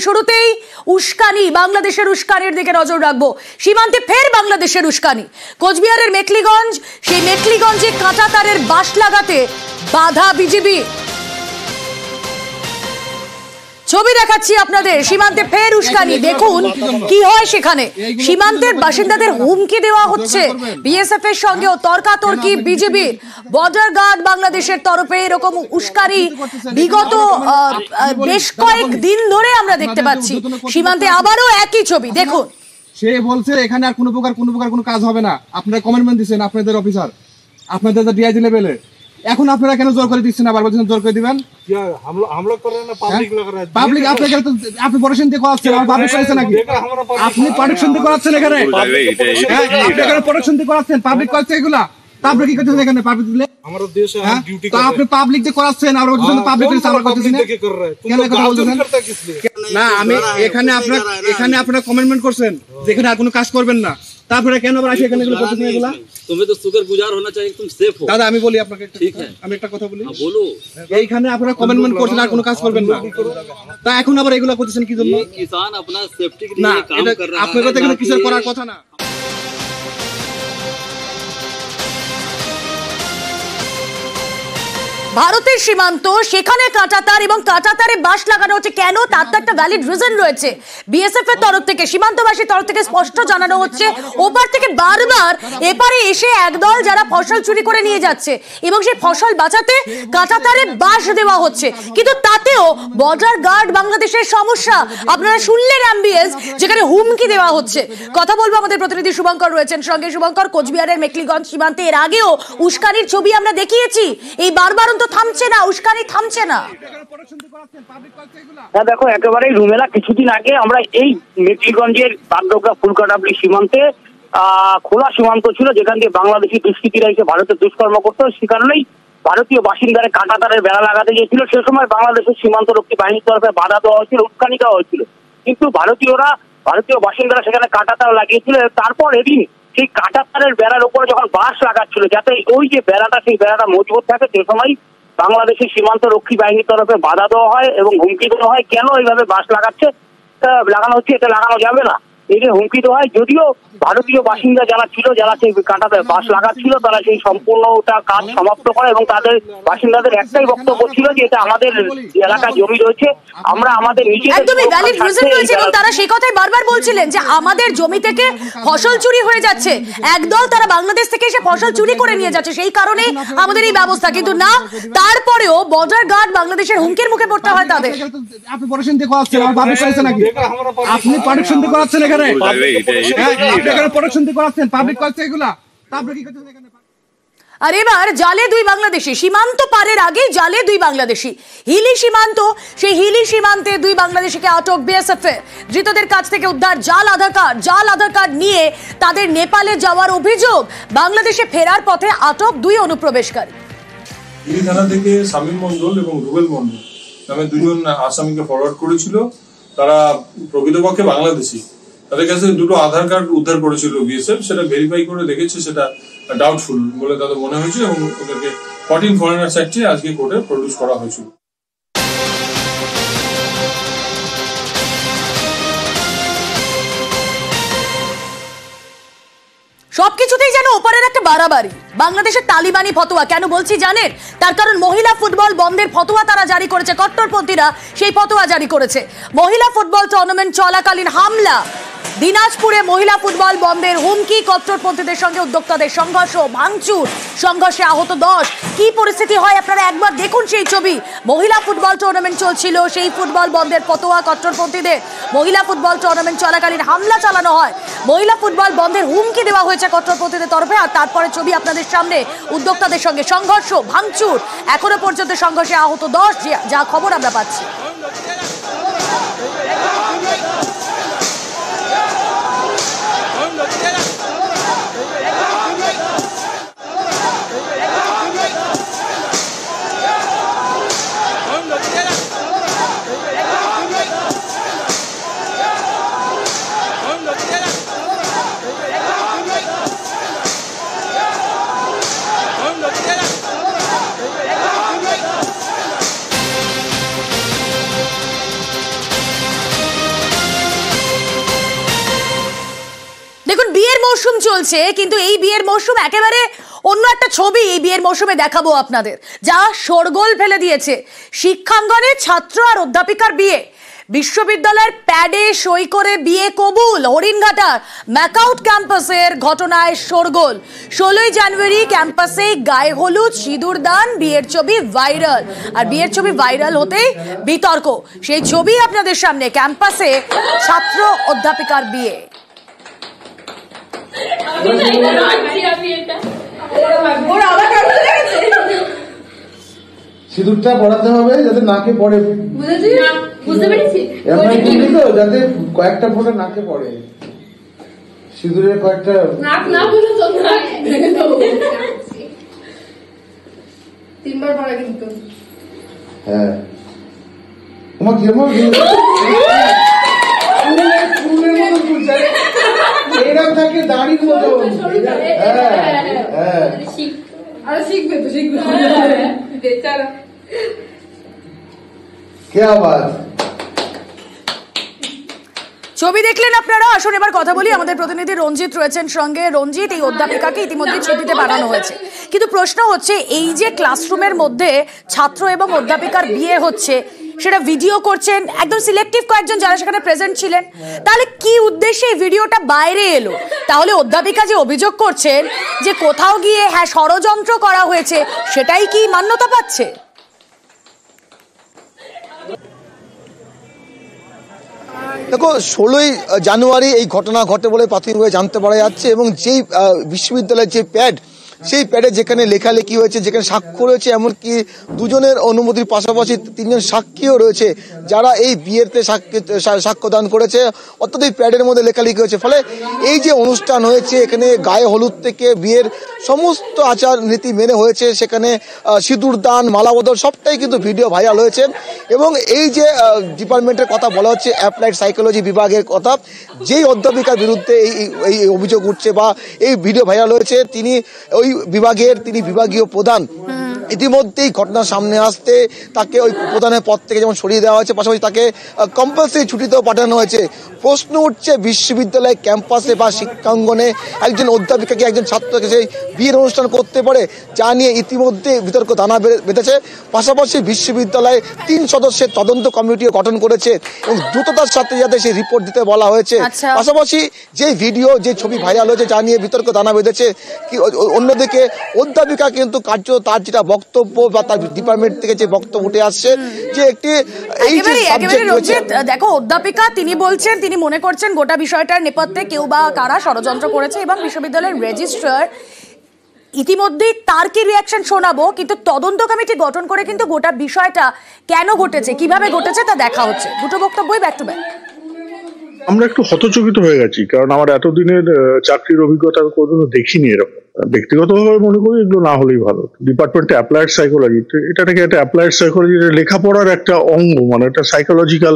শুরুতেই উস্কানি, বাংলাদেশের উস্কানির দিকে নজর রাখবো। সীমান্তে ফের বাংলাদেশের উস্কানি। কোচবিহারের মেখলিগঞ্জ, সেই মেখলিগঞ্জে কাঁটা তারের বাঁশ লাগাতে বাধা বিজিবি। ছবি দেখাচ্ছি আপনাদের। সীমান্তে ফের উস্কানি, দেখুন কি হয় সেখানে। সীমান্তের বাসিন্দাদের হুমকি দেওয়া হচ্ছে। বিএসএফ এর সঙ্গেও তর্কাতর্কি বিজেপির। বর্ডার গার্ড বাংলাদেশের তরফে এরকম উস্কানি বিগত বেশ কয়েক দিন ধরে আমরা দেখতে পাচ্ছি। সীমান্তে আবারও একই ছবি দেখুন। সে বলছে এখানে আর কোনো প্রকার কোনো কাজ হবে না। আপনারা কমেন্টমেন্ট দিচ্ছেন, আপনাদের অফিসার, আপনাদের ডিআইজি লেভেলে। এখন আপনারা কেন জোর করে দিচ্ছেন? আবার বলছেন জোর করে দিবেন। পাবলিক আপনি প্রোটেকশন দিয়ে করাচ্ছেন, পাবলিক করেছে নাকি? আপনি প্রোটেকশন দিয়ে করাচ্ছেন এখানে, প্রোটেকশন দিয়ে করাচ্ছেন, পাবলিক করছে এগুলা। তারপরে কি করতেছেন এখানে? পাবলিক দিলে তো আপনি পাবলিক যে করাচ্ছেন আর ওর জন্য পাবলিক আমরা করতেছি না। কেন কথা বলতেছেন? না, আমি এখানে আপনারা কমেন্টমেন্ট করছেন যেখানে আর কোনো কাজ করবেন না। তারপরে কেন আবার আসে এখানে এগুলো করতেছেন? এগুলা तुम्हें तो शुक्रगुजार होना चाहिए, तुम सेफ हो। দাদা আমি বলি আপনাকে, ঠিক আছে, আমি একটা কথা বলি। বলো। এইখানে আপনারা কমেন্টমেন্ট করছেন আর কোনো কাজ করবেন না, তা এখন আবার এগুলা করতেছেন কি জন্য? কিষান अपना सेफ्टी के না, लिए काम कर रहा है। আপনাদের তো এখানে কিছু করার কথা না। ভারতের সীমান্ত, সেখানে কাঁটাতার এবং কাঁটাতারে বাঁশ লাগানো হচ্ছে কেন? তার তো একটা ভ্যালিড রিজন রয়েছে। বিএসএফ এর তরফ থেকে, সীমান্তবাসীর তরফ থেকে স্পষ্ট জানানো হচ্ছে, ওপার থেকে বারবার এপারে এসে একদল যারা ফসল চুরি করে নিয়ে যাচ্ছে এবং সেই ফসল বাঁচাতে কাঁটাতারে বাঁশ দেওয়া হচ্ছে। কিন্তু তাতেও বর্ডার গার্ড বাংলাদেশের সমস্যা। আপনারা শুনলেন অ্যাম্বিয়েন্স, যেখানে হুমকি দেওয়া হচ্ছে। কথা বলবো, আমাদের প্রতিনিধি শুভঙ্কর রয়েছেন সঙ্গে। শুভঙ্কর, কোচবিহারের মেখলিগঞ্জ সীমান্তে এর আগেও উস্কানির ছবি আমরা দেখিয়েছি। এই বারবার তো থামছে না, উস্কানি থামছে না। হ্যাঁ দেখো, একেবারেই রুমেলা। কিছুদিন আগে আমরা এই মেখলিগঞ্জের বাগডোগরা ফুলকাটাবলি সীমান্তে খোলা সীমান্ত ছিল, যেখান দিয়ে বাংলাদেশি দুষ্কৃতীরা এসে ভারতের দুষ্কর্ম করতো। সে কারণেই ভারতীয় বাসিন্দারা কাঁটাতারের বেড়া লাগাতে গিয়েছিল। সে সময় বাংলাদেশের সীমান্তরক্ষী বাহিনীর তরফে বাধা দেওয়া হয়েছিল, উস্কানি দেওয়া হয়েছিল। কিন্তু ভারতীয় বাসিন্দারা সেখানে কাঁটাতার লাগিয়েছিল। তারপর এদিন সেই কাঁটাতারের বেড়ার উপরে যখন বাঁশ লাগাচ্ছিল, যাতে ওই যে বেড়াটা, সেই বেড়াটা মজবুত থাকে, সে সময় বাংলাদেশের সীমান্ত রক্ষী বাহিনীর তরফে বাধা দেওয়া হয় এবং হুমকি দেওয়া হয়, কেন এইভাবে বাঁশ লাগানো হচ্ছে, এটা লাগানো যাবে না, এই যে হুমকি দেওয়া হয়। যদিও ভারতীয় বাসিন্দা যারা ছিল, যারা সেই কাঁটাতে বাঁশ লাগাচ্ছিল, তারা সেই সম্পূর্ণটা কাজ সমাপ্ত করে এবং তাদের বাসিন্দাদের একটাই বক্তব্য ছিল যে এটা আমাদের এলাকায় জমি রয়েছে, আমরা আমাদের একদমই ভ্যালিড রিজন রয়েছে এবং তারা সেই কথাই বারবার বলছিলেন যে আমাদের জমি থেকে ফসল চুরি হয়ে যাচ্ছে। একদল তারা বাংলাদেশ থেকে এসে ফসল চুরি করে নিয়ে যাচ্ছে, সেই কারণে আমাদের এই ব্যবস্থা। কিন্তু না, তারপরেও বর্ডার গার্ড বাংলাদেশের হুমকির মুখে পড়তে হয় তাদের। আপনি প্রোটেকশন দিয়ে করাচ্ছেন, পাবলিক করেছে নাকি? আপনি প্রোটেকশন দিয়ে করাচ্ছেন এখানে, আর এবার জালে দুই বাংলাদেশি। সীমান্ত পারের আগে জালে দুই বাংলাদেশি। হিলি সীমান্ত, সেই হিলি সীমান্তে দুই বাংলাদেশিকে আটক বিএসএফ এ। ধৃতদের কাছ থেকে উদ্ধার জাল আধার কার্ড নিয়ে তাদের নেপালে যাওয়ার অভিযোগ। বাংলাদেশে ফেরার পথে আটক দুই অনুপ্রবেশকারী। হিলি থানা থেকে শামীম মন্ডল এবং রুবেল মন্ডল নামে দুজন আসামিকে ফরওয়ার্ড করেছিল। তারা প্রকৃতপক্ষে বাংলাদেশি। তাদের কাছে দুটো আধার কার্ড উদ্ধার করেছিল বিএসএফ। সেটা ভেরিফাই করে দেখেছে সেটা ডাউটফুল বলে তাদের মনে হয়েছে এবং ওদেরকে 14 ফরেনার্স অ্যাক্টে আজকে কোর্টে প্রডিউস করা হয়েছিল। সবকিছুতেই যেন ওপারের একটা বাড়াবাড়ি। বাংলাদেশের তালিবানি ফতোয়া কেন বলছি জানেন? তার কারণ মহিলা ফুটবল বন্ধের ফতোয়া তারা জারি করেছে। কট্টরপন্থীরা সেই ফতোয়া জারি করেছে। মহিলা ফুটবল টুর্নামেন্ট চলাকালীন হামলা, দিনাজপুরে মহিলা ফুটবল বন্ধের হুমকি, কট্টরপন্থীদের সঙ্গে উদ্যোক্তাদের সংঘর্ষ, ভাঙচুর, সংঘর্ষে আহত 10। কি পরিস্থিতি হয় আপনারা একবার দেখুন সেই ছবি। মহিলা ফুটবল টুর্নামেন্ট চলছিল, সেই ফুটবল বন্ধের ফতোয়া কট্টরপন্থীদের। মহিলা ফুটবল টুর্নামেন্ট চলাকালীন হামলা চালানো হয়, মহিলা ফুটবল বন্ধের হুমকি দেওয়া হয়েছে কট্টরপন্থীদের তরফে। আর তারপরে ছবি আপনাদের সামনে, উদ্যোক্তাদের সঙ্গে সংঘর্ষ, ভাঙচুর, এখনো পর্যন্ত সংঘর্ষে আহত 10, যা খবর আমরা পাচ্ছি। মৌসুম চলছে, কিন্তু এই বিয়ের মৌসুম একেবারে অন্য একটা ছবি এই বিয়ের মৌসুমে দেখাবো আপনাদের, যা শোরগোল ফেলে দিয়েছে। শিক্ষাঙ্গনে ছাত্র আর অধ্যাপিকার বিয়ে, বিশ্ববিদ্যালয়ের প্যাডে সই করে বিয়ে কবুল। হরিণঘাটার ম্যাকআউট ক্যাম্পাসের ঘটনায় শোরগোল। 16ই জানুয়ারি ক্যাম্পাসে গায়ে হলুদ, সিঁদুর দান, বিয়ের ছবি ভাইরাল। আর বিয়ের ছবি ভাইরাল হতেই বিতর্ক। সেই ছবি আপনাদের সামনে, ক্যাম্পাসে ছাত্র অধ্যাপিকার বিয়ে। সিঁদুরটা পড়াতে হবে যাতে নাকে পড়ে, বুঝতে পেরেছি, যাতে কয়েকটা ফোঁটা নাকে পড়ে, সিঁদুরের কয়েকটা নাক না বলে তো তিনবার পড়া কিন্তু। হ্যাঁ তোমার কেমন এরকম থাকে দাড়ির মতো। হ্যাঁ আরে শিখবে তো, শিখবে বেচারা। কে আওয়াজ? ছবি দেখলেন আপনারা। আসুন এবার কথা বলি, আমাদের প্রতিনিধি রঞ্জিত রয়েছেন সঙ্গে। রঞ্জিত, এই অধ্যাপিকাকে ইতিমধ্যে ছুটিতে পাঠানো হয়েছে, কিন্তু প্রশ্ন হচ্ছে এই যে ক্লাসরুমের মধ্যে ছাত্র এবং অধ্যাপিকার বিয়ে হচ্ছে, সেটা ভিডিও করছেন একদম সিলেক্টিভ কয়েকজন যারা সেখানে প্রেজেন্ট ছিলেন, তাহলে কি উদ্দেশ্যে এই ভিডিওটা বাইরে এলো? তাহলে অধ্যাপিকা যে অভিযোগ করছেন যে কোথাও গিয়ে ষড়যন্ত্র করা হয়েছে, সেটাই কি মান্যতা পাচ্ছে? দেখো, 16ই জানুয়ারি এই ঘটনা ঘটে বলে প্রাথমিকভাবে জানতে পারা যাচ্ছে, এবং যেই বিশ্ববিদ্যালয়ের যে প্যাড, সেই প্যাডে যেখানে লেখালেখি হয়েছে, যেখানে সাক্ষ্য রয়েছে, এমনকি দুজনের অনুমতির পাশাপাশি 3জন সাক্ষীও রয়েছে যারা এই বিয়েতে সাক্ষ্যদান করেছে, অর্থাৎ এই প্যাডের মধ্যে লেখালেখি হয়েছে। ফলে এই যে অনুষ্ঠান হয়েছে, এখানে গায়ে হলুদ থেকে বিয়ের সমস্ত আচার নীতি মেনে হয়েছে, সেখানে সিঁদুর দান, মালাবদল সবটাই কিন্তু ভিডিও ভাইরাল হয়েছে। এবং এই যে ডিপার্টমেন্টের কথা বলা হচ্ছে, অ্যাপ্লাইড সাইকোলজি বিভাগের কথা, যেই অধ্যাপিকার বিরুদ্ধে এই অভিযোগ উঠছে বা এই ভিডিও ভাইরাল হয়েছে, তিনি ওই বিভাগের বিভাগীয় প্রধান। ইতিমধ্যেই ঘটনার সামনে আসতে তাকে ওই প্রধানের পদ থেকে যেমন সরিয়ে দেওয়া হয়েছে, পাশাপাশি তাকে কম্পালসারি ছুটিতেও পাঠানো হয়েছে। প্রশ্ন উঠছে, বিশ্ববিদ্যালয় ক্যাম্পাসে বা শিক্ষাঙ্গনে একজন অধ্যাপিকাকে একজন ছাত্রকে সেই বিয়ের অনুষ্ঠান করতে পারে, যা নিয়ে ইতিমধ্যে বিতর্ক দানা বেঁধেছে। পাশাপাশি বিশ্ববিদ্যালয়ে 3 সদস্যের তদন্ত কমিটিও গঠন করেছে এবং দ্রুততার সাথে যাতে সেই রিপোর্ট দিতে বলা হয়েছে। পাশাপাশি যে ভিডিও, যে ছবি ভাইরাল হয়েছে, যা নিয়ে বিতর্ক দানা বেঁধেছে। অন্যদিকে অধ্যাপিকা কিন্তু কার্য তার যেটা বক্তব্য বা তার ডিপার্টমেন্ট থেকে যে বক্তব্য উঠে আসছে, যে একটি এই যে সাবজেক্ট রয়েছে, দেখো অধ্যাপিকা তিনি বলছেন, তিনি মনে করছেন গোটা বিষয়টার নেপথ্যে কেউ বা কারা ষড়যন্ত্র করেছে, এবং বিশ্ববিদ্যালয়ের রেজিস্ট্রার ইতিমধ্যেই তার কি রিয়াকশন শোনাবো, কিন্তু তদন্ত কমিটি গঠন করে কিন্তু গোটা বিষয়টা কেন ঘটেছে, কিভাবে ঘটেছে তা দেখা হচ্ছে। দুটো বক্তব্যই ব্যাক টু ব্যাক। আমরা একটু হতচকিত হয়ে গেছি, কারণ আমার এতদিনের চাকরির অভিজ্ঞতা কোনোদিনও দেখিনি এরকম। ব্যক্তিগতভাবে মনে করি এগুলো না হলেই ভালো। ডিপার্টমেন্টে অ্যাপ্লাইড সাইকোলজি, এটা থেকে একটা অ্যাপ্লাইড সাইকোলজি লেখাপড়ার একটা অঙ্গ, মানে একটা সাইকোলজিক্যাল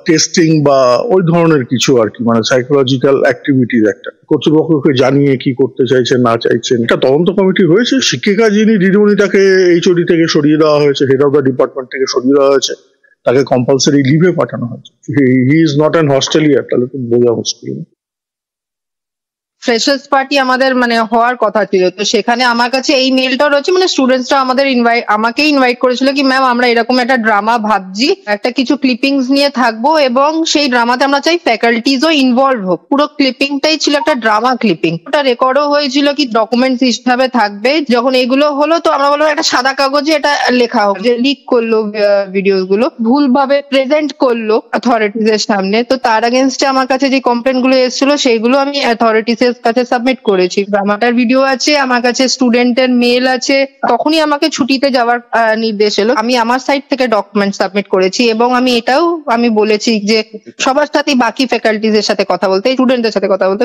টেস্টিং বা ওই ধরনের কিছু আর কি, মানে সাইকোলজিক্যাল অ্যাক্টিভিটিস একটা কর্তৃপক্ষকে জানিয়ে কি করতে চাইছেন না চাইছেন। এটা তদন্ত কমিটি হয়েছে। শিক্ষিকা যিনি দিদিমণি, তাকে এইচওডি থেকে সরিয়ে দেওয়া হয়েছে, হেড অফ দ্য ডিপার্টমেন্ট থেকে সরিয়ে দেওয়া হয়েছে, তাকে কম্পালসারি লিভে পাঠানো হয়েছে। হি ইজ নট অ্যান হস্টেলিয়ার, তাহলে তো বোঝা মুশকিল। ফ্রেশার্স পার্টি আমাদের হওয়ার কথা ছিল, তো সেখানে আমার কাছে এই মেলটা রয়েছে, স্টুডেন্টসরা আমাকে ইনভাইট করেছিল কি ম্যাম আমরা এরকম একটা ড্রামা ভাবছি, একটা কিছু ক্লিপিংস নিয়ে থাকবো এবং সেই ড্রামাতে আমরা চাই ফ্যাকাল্টিজও ইনভলভ হোক। পুরো ক্লিপিংটাই ছিল একটা ড্রামা ক্লিপিং, ওটা রেকর্ডও হয়েছিল কি ডকুমেন্টস হিসাবে থাকবে। যখন এগুলো হলো তো আমরা বললাম একটা সাদা কাগজে এটা লেখা হোক, যে লিক করলো ভিডিওস গুলো, ভুলভাবে প্রেজেন্ট করলো অথরিটিজ এর সামনে। তো তার এগেইনস্টে আমার কাছে যে কমপ্লেন গুলো এসেছিল সেইগুলো আমি অথরিটিজ কাছে সাবমিট করেছি। ড্রামাটার ভিডিও আছে, আমার কাছে স্টুডেন্টের মেল আছে। তখনই আমাকে ছুটিতে যাওয়ার নির্দেশ এলো, আমি আমার সাইড থেকে ডকুমেন্ট সাবমিট করেছি এবং আমি এটাও বলেছি যে সবার সাথে বাকি ফ্যাকাল্টিজ এর সাথে কথা বলতে, স্টুডেন্টদের সাথে কথা বলতে।